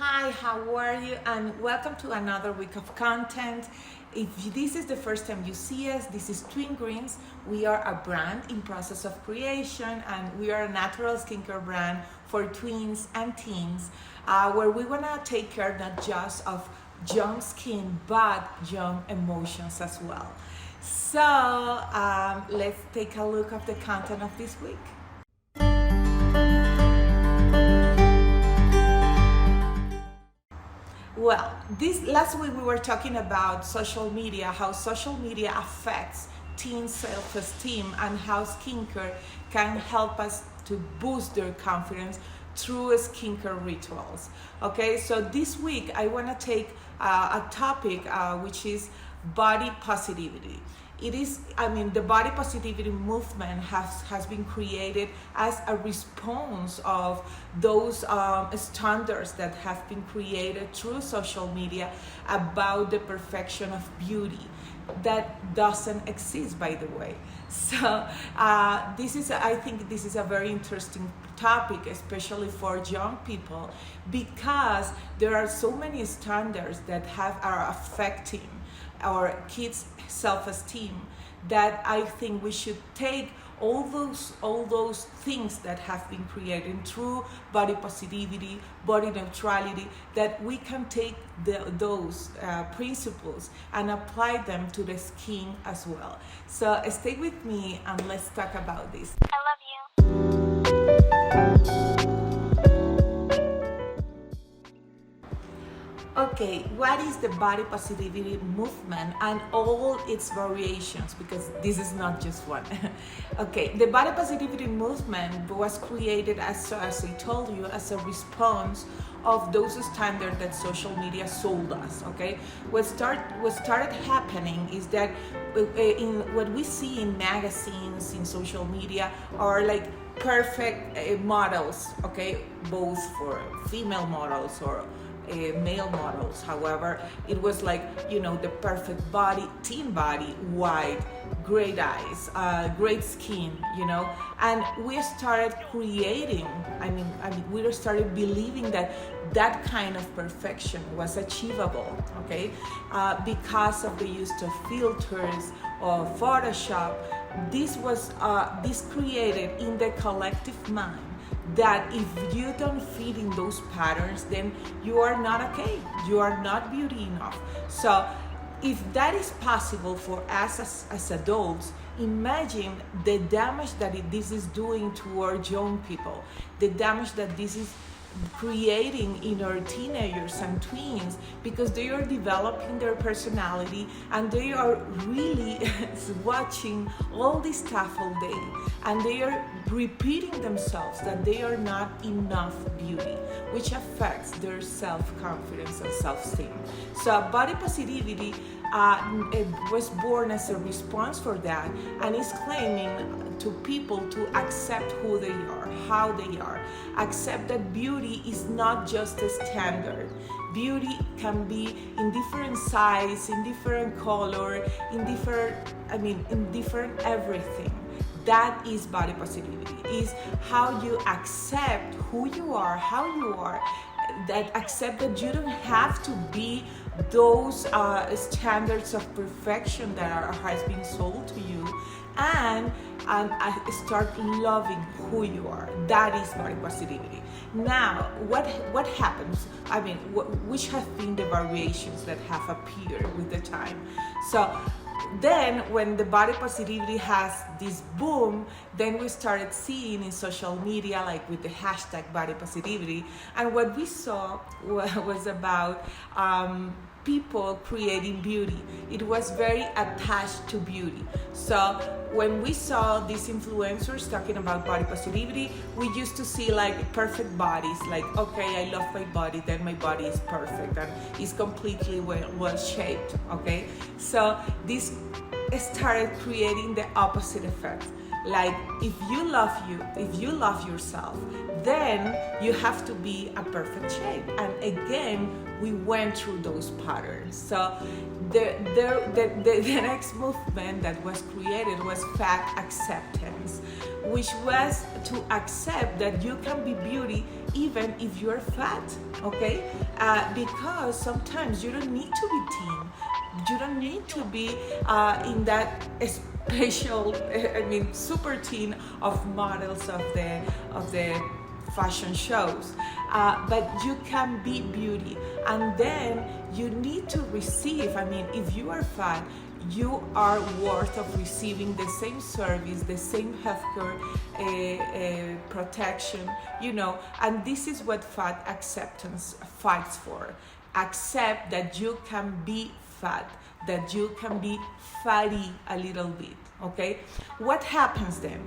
Hi, how are you? And welcome to another week of content. If this is the first time you see us, this is Tweengreens. We are a brand in process of creation, and we are a natural skincare brand for tweens and teens, where we want to take care not just of young skin, but young emotions as well. So let's take a look at the content of this week. Well, this last week we were talking about social media, how social media affects teen self-esteem, and how skincare can help us to boost their confidence through skincare rituals. Okay, so this week I want to take a topic which is body positivity. The body positivity movement has been created as a response of those standards that have been created through social media about the perfection of beauty that doesn't exist, by the way. So I think this is a very interesting topic, especially for young people, because there are so many standards that are affecting our kids' self-esteem, that I think we should take all those things that have been created through body positivity, body neutrality, that we can take those principles and apply them to the skin as well. So stay with me and let's talk about this. I love you. Okay, what is the body positivity movement and all its variations? Because this is not just one. Okay, the body positivity movement was created, as I told you, as a response of those standards that social media sold us. Okay, what started happening is that in what we see in magazines, in social media, are like perfect models. Okay, both for female models or male models. However, it was like, the perfect body, teen body, white, great eyes, great skin, and we started creating, we started believing that kind of perfection was achievable, okay, because of the use of filters or Photoshop. This created in the collective mind that if you don't fit in those patterns, then you are not okay, you are not beauty enough. So if that is possible for us as adults, imagine the damage that this is doing to our young people, the damage that this is creating in our teenagers and tweens, because they are developing their personality and they are really watching all this stuff all day, and they are repeating themselves that they are not enough beauty, which affects their self-confidence and self-esteem. So body positivity it was born as a response for that, and is claiming to people to accept who they are, how they are, accept that beauty is not just a standard. Beauty can be in different size, in different color, in different everything. That is body positivity, is how you accept who you are, how you are, that accept that you don't have to be those standards of perfection that has been sold to you, and start loving who you are. That is body positivity. Now, what happens? Which have been the variations that have appeared with the time? So then when the body positivity has this boom, then we started seeing in social media, like with the hashtag body positivity, and what we saw was about people creating beauty. It was very attached to beauty. So when we saw these influencers talking about body positivity, we used to see like perfect bodies, like, okay, I love my body, then my body is perfect and is completely well shaped. Okay, so this started creating the opposite effect. Like, if you love yourself, then you have to be a perfect shape. And again, we went through those patterns. So the next movement that was created was fat acceptance, which was to accept that you can be beauty even if you're fat, okay? Because sometimes you don't need to be thin. You don't need to be in that special, super thin of models of the fashion shows, but you can be beauty. And then you need to receive, if you are fat, you are worth of receiving the same service, the same healthcare protection, and this is what fat acceptance fights for. Accept that you can be fat, that you can be fatty a little bit, okay? What happens then?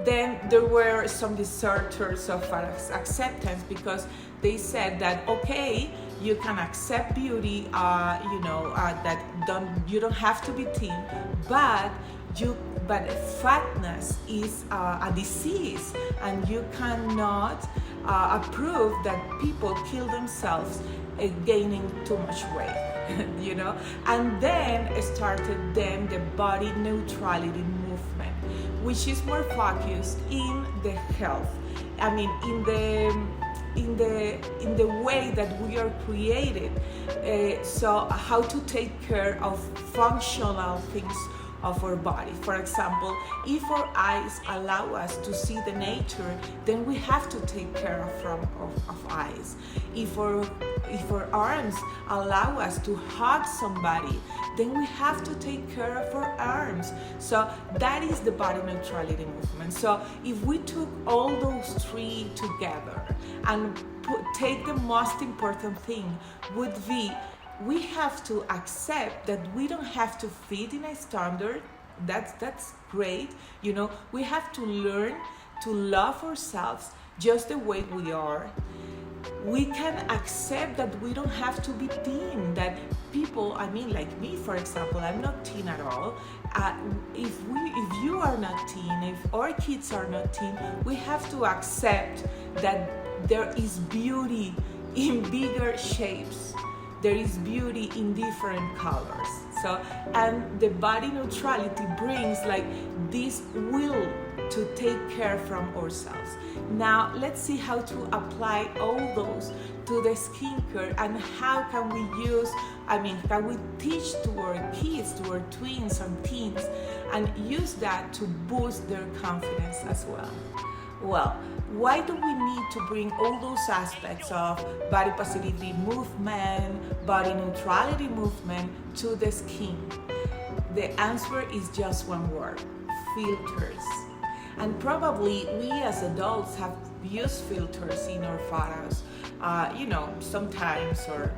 Then there were some deserters of acceptance, because they said that, okay, you can accept beauty, that you don't have to be thin, but fatness is a disease, and you cannot approve that people kill themselves gaining too much weight. And then started the body neutrality movement, which is more focused in the health. In the way that we are created. So how to take care of functional things of our body. For example, if our eyes allow us to see the nature, then we have to take care of eyes. If our arms allow us to hug somebody, then we have to take care of our arms. So that is the body neutrality movement. So if we took all those three together and take the most important thing would be, we have to accept that we don't have to fit in a standard. That's great. We have to learn to love ourselves just the way we are. We can accept that we don't have to be thin, that people, like me, for example, I'm not thin at all. If you are not thin, if our kids are not thin, we have to accept that there is beauty in bigger shapes. There is beauty in different colors. So, and the body neutrality brings this will to take care from ourselves. Now, let's see how to apply all those to the skincare, and how can we can we teach to our kids, to our tweens and teens, and use that to boost their confidence as well. Well, why do we need to bring all those aspects of body positivity movement, body neutrality movement to the skin? The answer is just one word: filters. And probably we as adults have used filters in our photos, sometimes, or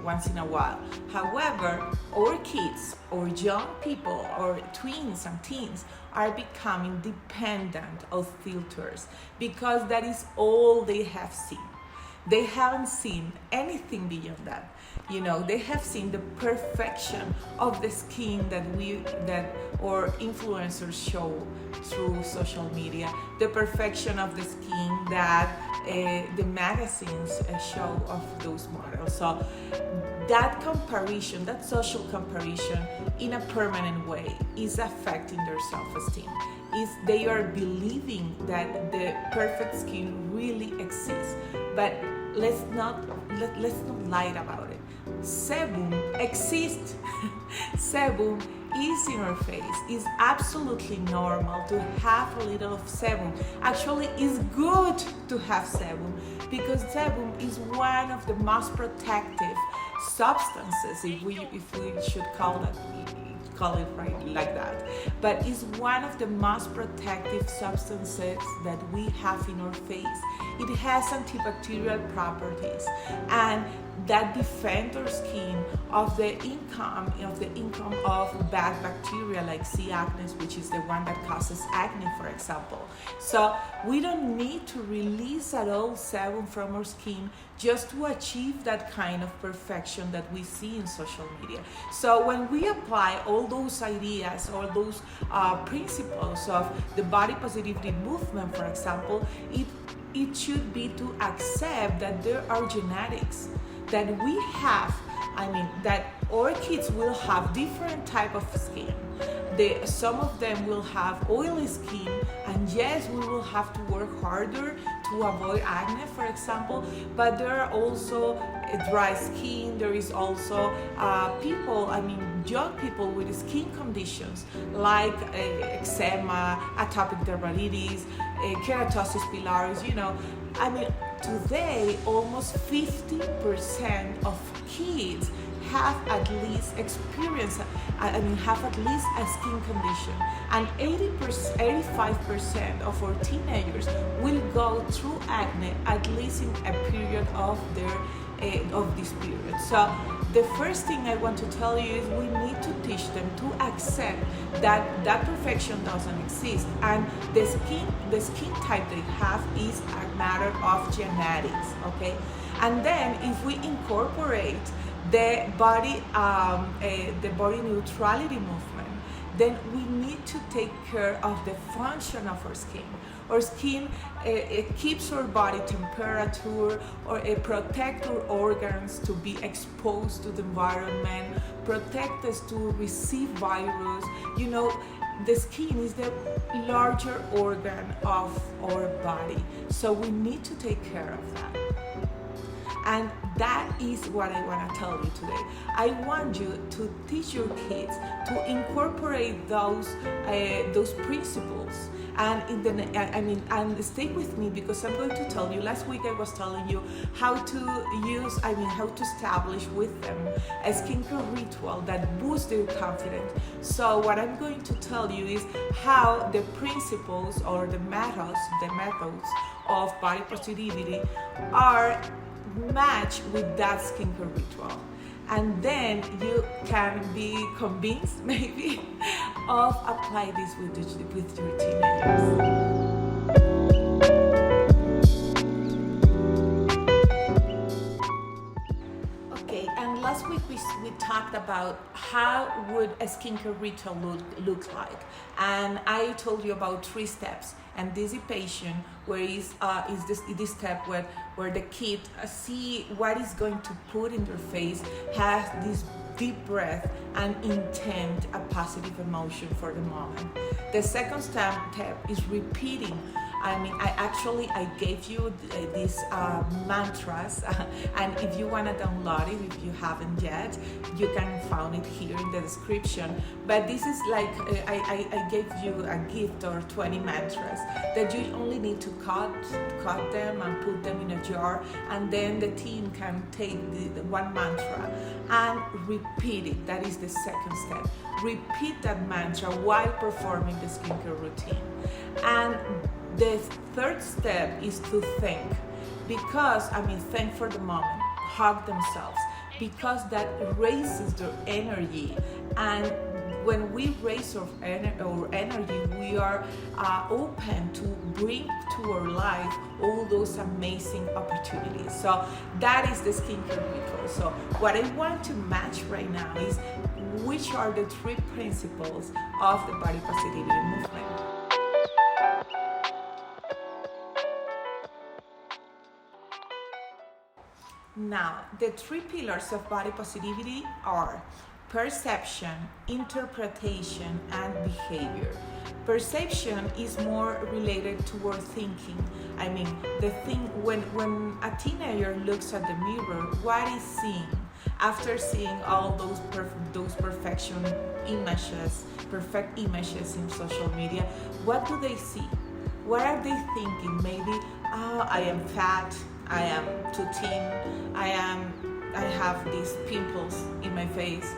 once in a while. However, our kids or young people or tweens and teens are becoming dependent of filters, because that is all they have seen. They haven't seen anything beyond that. They have seen the perfection of the skin that our influencers show through social media, the perfection of the skin that the magazines show of those models. So that comparison, that social comparison in a permanent way, is affecting their self-esteem. They are believing that the perfect skin really exists, but let's not lie about it. Sebum exists. Sebum is in our face. It's absolutely normal to have a little of sebum. Actually, it's good to have sebum, because sebum is one of the most protective substances, if we should call it right like that. But it's one of the most protective substances that we have in our face. It has antibacterial properties, and that defend our skin of the income of bad bacteria like C. acnes, which is the one that causes acne, for example. So we don't need to release at all sebum from our skin just to achieve that kind of perfection that we see in social media. So when we apply all those ideas, all those principles of the body positivity movement, for example, it should be to accept that there are genetics, that we have, that our kids will have different type of skin. Some of them will have oily skin, and yes, we will have to work harder to to avoid acne, for example, but there are also dry skin. There is also young people with skin conditions like eczema, atopic dermatitis, keratosis pilaris. Today almost 50% of kids have at least have at least a skin condition, and 85% of our teenagers will go through acne at least in a period of this period. So the first thing I want to tell you is we need to teach them to accept that perfection doesn't exist, and the skin type they have is a matter of genetics, okay? And then if we incorporate the body neutrality movement, then we need to take care of the function of our skin. Our skin it keeps our body temperature, or it protects our organs to be exposed to the environment, protect us to receive virus. The skin is the larger organ of our body, so we need to take care of that. And that is what I want to tell you today. I want you to teach your kids to incorporate those principles, and stay with me, because I'm going to tell you. Last week I was telling you how to establish with them a skincare ritual that boosts their confidence. So what I'm going to tell you is how the principles or the methods of body positivity are match with that skincare ritual, and then you can be convinced maybe of apply this with your teenagers. Okay, and last week we talked about how would a skincare ritual look like, and I told you about 3 steps. Anticipation, where is this step where the kid see what is going to put in their face, has this deep breath and intend a positive emotion for the moment. The second step is repeating. I gave you these mantras, and if you want to download it, if you haven't yet, you can find it here in the description. But this is like I gave you a gift or 20 mantras that you only need to cut them and put them in a jar, and then the team can take the one mantra and repeat it. That is the second step. Repeat that mantra while performing the skincare routine. And the third step is to thank, thank for the moment, hug themselves, because that raises their energy. And when we raise our energy, we are open to bring to our life all those amazing opportunities. So that is the skincare ritual. So what I want to match right now is which are the 3 principles of the body positivity movement. Now, the 3 pillars of body positivity are perception, interpretation, and behavior. Perception is more related to our thinking. When a teenager looks at the mirror, what is seeing? After seeing all those perfect images in social media, what do they see? What are they thinking? Maybe, I am fat, I am too thin, I have these pimples in my face.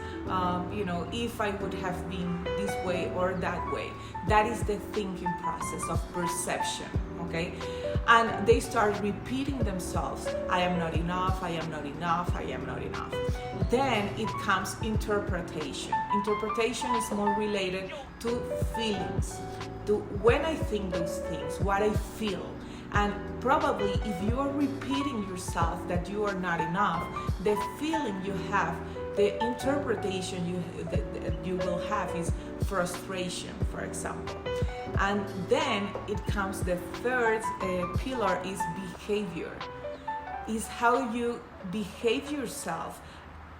If I would have been this way or that way. That is the thinking process of perception, okay? And they start repeating themselves. I am not enough, I am not enough, I am not enough. Then it comes interpretation. Interpretation is more related to feelings, to when I think those things, what I feel. And probably if you are repeating yourself that you are not enough, the feeling you have, the interpretation you will have is frustration, for example. And then it comes the third pillar is behavior. Is how you behave yourself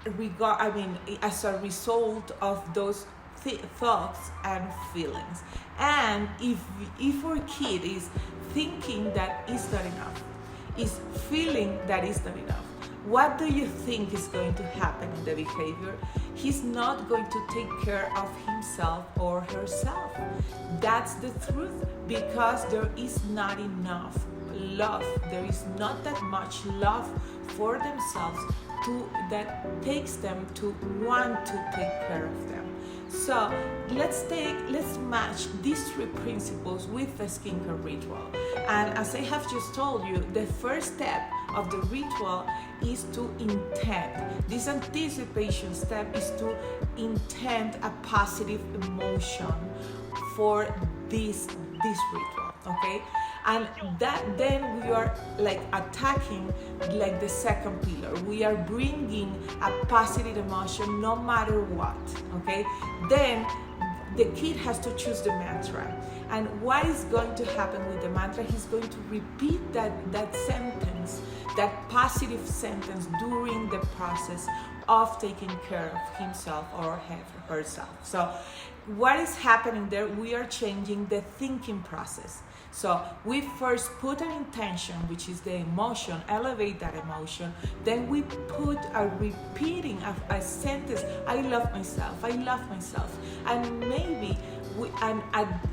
as a result of those thoughts and feelings. And if our kid is thinking that is not enough, is feeling that is not enough, what do you think is going to happen in the behavior? He's not going to take care of himself or herself. That's the truth, because there is not enough love. There is not that much love for themselves that takes them to want to take care of them. So let's match these 3 principles with the skincare ritual. And as I have just told you, the first step of the ritual is to intend. This anticipation step is to intend a positive emotion for this ritual, okay? And that then we are like attacking like the second pillar. We are bringing a positive emotion no matter what, okay? Then the kid has to choose the mantra. And what is going to happen with the mantra? He's going to repeat that sentence, that positive sentence during the process of taking care of himself or herself. So what is happening there? We are changing the thinking process. So we first put an intention, which is the emotion, elevate that emotion. Then we put a repeating of a sentence, I love myself, I love myself. And maybe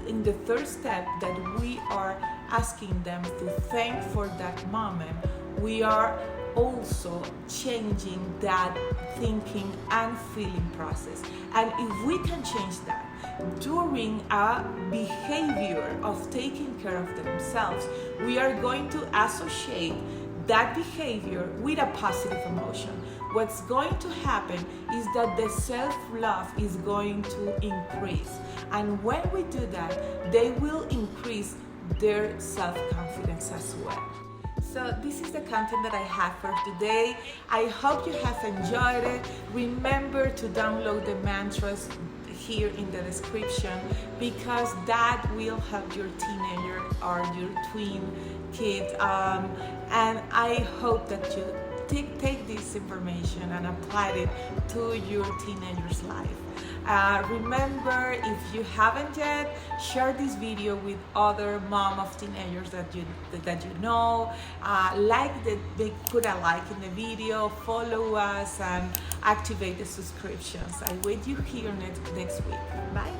in the third step that we are asking them to thank for that moment, we are also changing that thinking and feeling process. And if we can change that during a behavior of taking care of themselves, we are going to associate that behavior with a positive emotion. What's going to happen is that the self-love is going to increase. And when we do that, they will increase their self-confidence as well. So this is the content that I have for today. I hope you have enjoyed it. Remember to download the mantras here in the description, because that will help your teenager or your tween kid. And I hope that you take this information and apply it to your teenager's life. Remember, if you haven't yet, share this video with other mom of teenagers that you know. Put a like in the video, follow us, and activate the subscriptions. I wait you here next week. Bye.